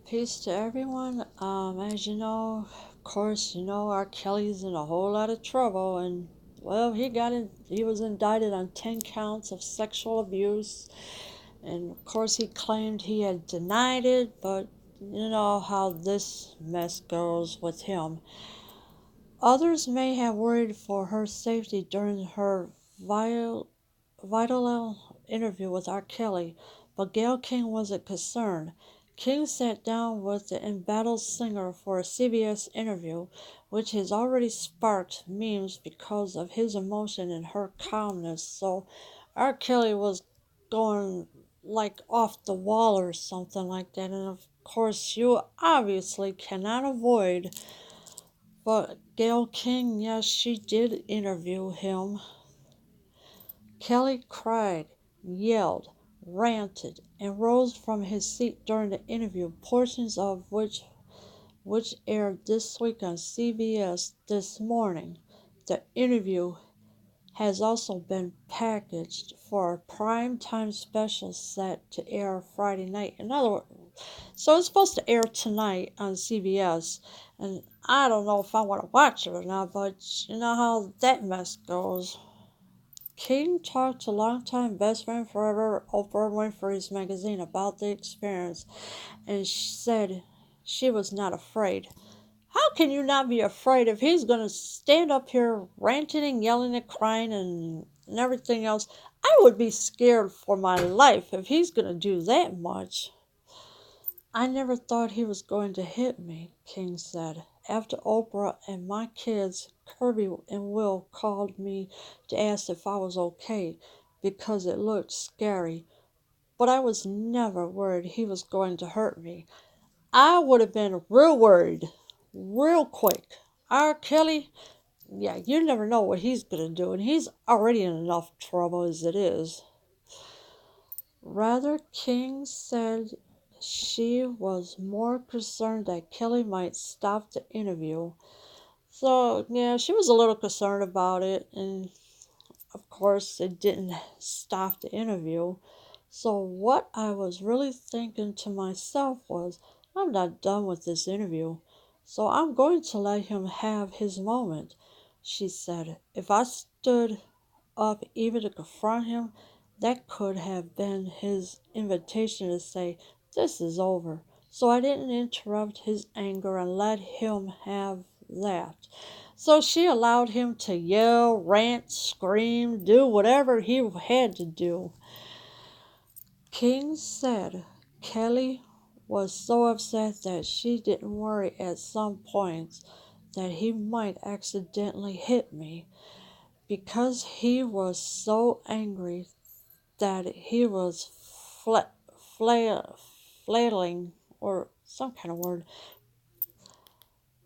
Peace to everyone. As you know, of course, R. Kelly's in a whole lot of trouble, and well, he was indicted on 10 counts of sexual abuse, and of course, he claimed he had denied it, but you know how this mess goes with him. Others may have worried for her safety during her vital interview with R. Kelly, but Gale King wasn't concerned. King sat down with the embattled singer for a CBS interview, which has already sparked memes because of his emotion and her calmness. So R. Kelly was going like off the wall or something like that, and of course, you obviously cannot avoid. But Gale King, yes, she did interview him. Kelly cried, yelled, ranted, and rose from his seat during the interview, portions of which aired this week on CBS this morning. The interview has also been packaged for a prime time special set to air Friday night. In other words, so it's supposed to air tonight on CBS, and I don't know if I want to watch it or not, but you know how that mess goes. King talked to longtime best friend forever Oprah Winfrey's magazine about the experience and said she was not afraid. How can you not be afraid if he's going to stand up here ranting and yelling and crying and everything else? I would be scared for my life if he's going to do that much. I never thought he was going to hit me, King said. After Oprah and my kids, Kirby and Will, called me to ask if I was okay because it looked scary, but I was never worried he was going to hurt me. I would have been real worried, real quick. R. Kelly, yeah, you never know what he's going to do, and he's already in enough trouble as it is. Rather, King said she was more concerned that Kelly might stop the interview. So, yeah, she was a little concerned about it, and of course, it didn't stop the interview. So, what I was really thinking to myself was, I'm not done with this interview, so I'm going to let him have his moment, she said. If I stood up even to confront him, that could have been his invitation to say, this is over. So I didn't interrupt his anger and let him have that. So she allowed him to yell, rant, scream, do whatever he had to do. King said Kelly was so upset that she didn't worry at some points that he might accidentally hit me because he was so angry that he was flailing or some kind of word.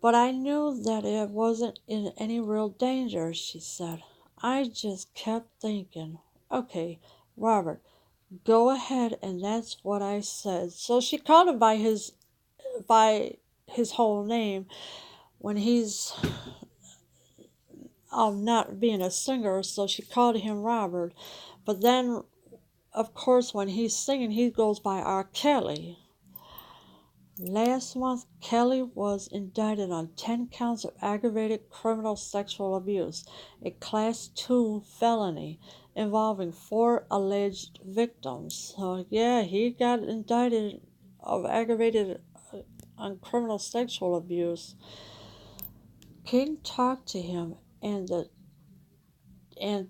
But I knew that it wasn't in any real danger, she said. I just kept thinking, okay, Robert, go ahead, and that's what I said. So she called him by his whole name when he's not being a singer, so she called him Robert. But then, of course, when he's singing, he goes by R. Kelly. Last month, Kelly was indicted on 10 counts of aggravated criminal sexual abuse, a Class 2 felony involving four alleged victims. So, yeah, he got indicted of aggravated on criminal sexual abuse. King talked to him and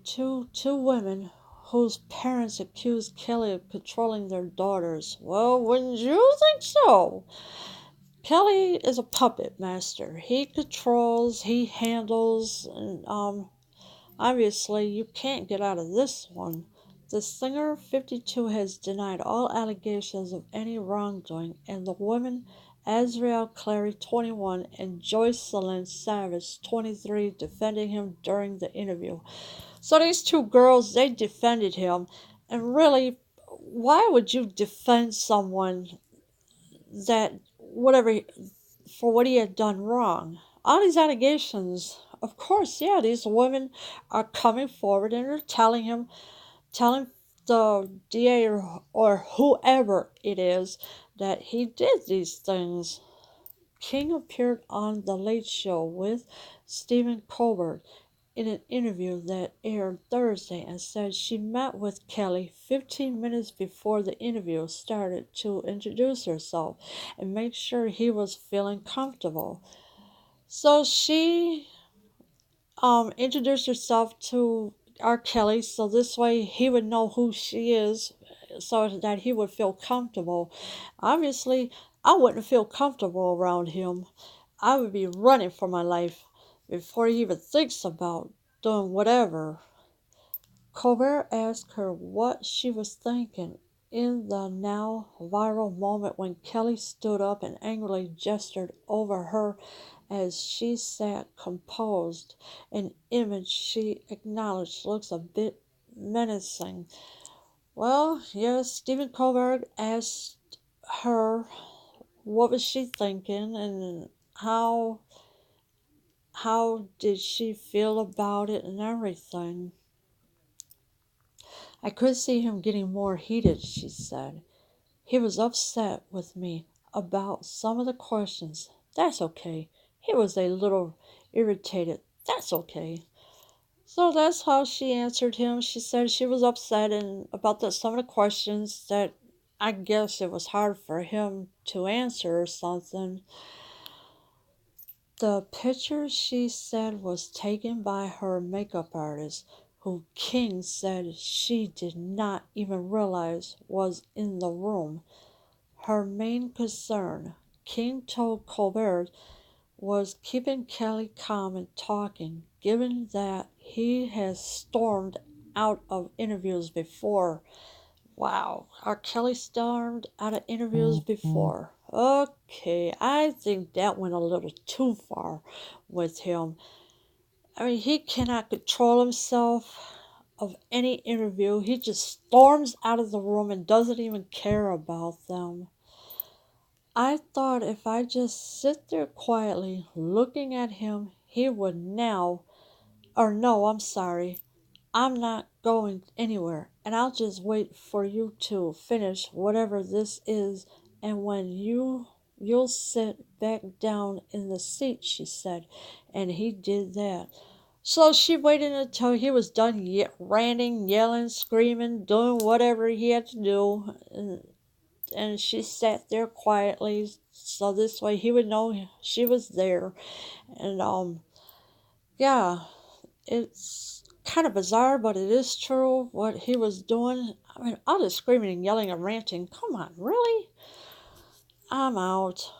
two women whose parents accused Kelly of controlling their daughters. Well, wouldn't you think so? Kelly is a puppet master. He controls, he handles, and obviously you can't get out of this one. The singer, 52, has denied all allegations of any wrongdoing, and the women, Azriel Clary, 21, and Joycelyn Savage, 23, defended him during the interview. So these two girls, they defended him, and really, why would you defend someone that whatever for what he had done wrong? All these allegations, of course, yeah, these women are coming forward and they're telling the DA or whoever it is that he did these things. King appeared on The Late Show with Stephen Colbert in an interview that aired Thursday and said she met with Kelly 15 minutes before the interview started to introduce herself and make sure he was feeling comfortable. So she introduced herself to R. Kelly so this way he would know who she is so that he would feel comfortable. Obviously, I wouldn't feel comfortable around him. I would be running for my life before he even thinks about doing whatever. Colbert asked her what she was thinking in the now viral moment when Kelly stood up and angrily gestured over her as she sat composed, an image she acknowledged looks a bit menacing. Well, yes, Stephen Colbert asked her what was she thinking and how did she feel about it and everything. I could see him getting more heated, she said. He was upset with me about some of the questions. That's okay. He was a little irritated. That's okay. So that's how she answered him. She said she was upset and about some of the questions that I guess it was hard for him to answer or something. The picture, she said, was taken by her makeup artist, who King said she did not even realize was in the room. Her main concern, King told Colbert, was keeping Kelly calm and talking, given that he has stormed out of interviews before. Wow, R. Kelly stormed out of interviews before. Okay, I think that went a little too far with him. I mean, he cannot control himself of any interview. He just storms out of the room and doesn't even care about them. I thought if I just sit there quietly looking at him, he would now, or no, I'm sorry, I'm not going anywhere, and I'll just wait for you to finish whatever this is, and when you'll sit back down in the seat, she said, and he did that. So she waited until he was done ranting, yelling, screaming, doing whatever he had to do, and she sat there quietly so this way he would know she was there. And yeah, it's kind of bizarre, but it is true what he was doing. I mean, all this screaming and yelling and ranting. Come on, really? I'm out.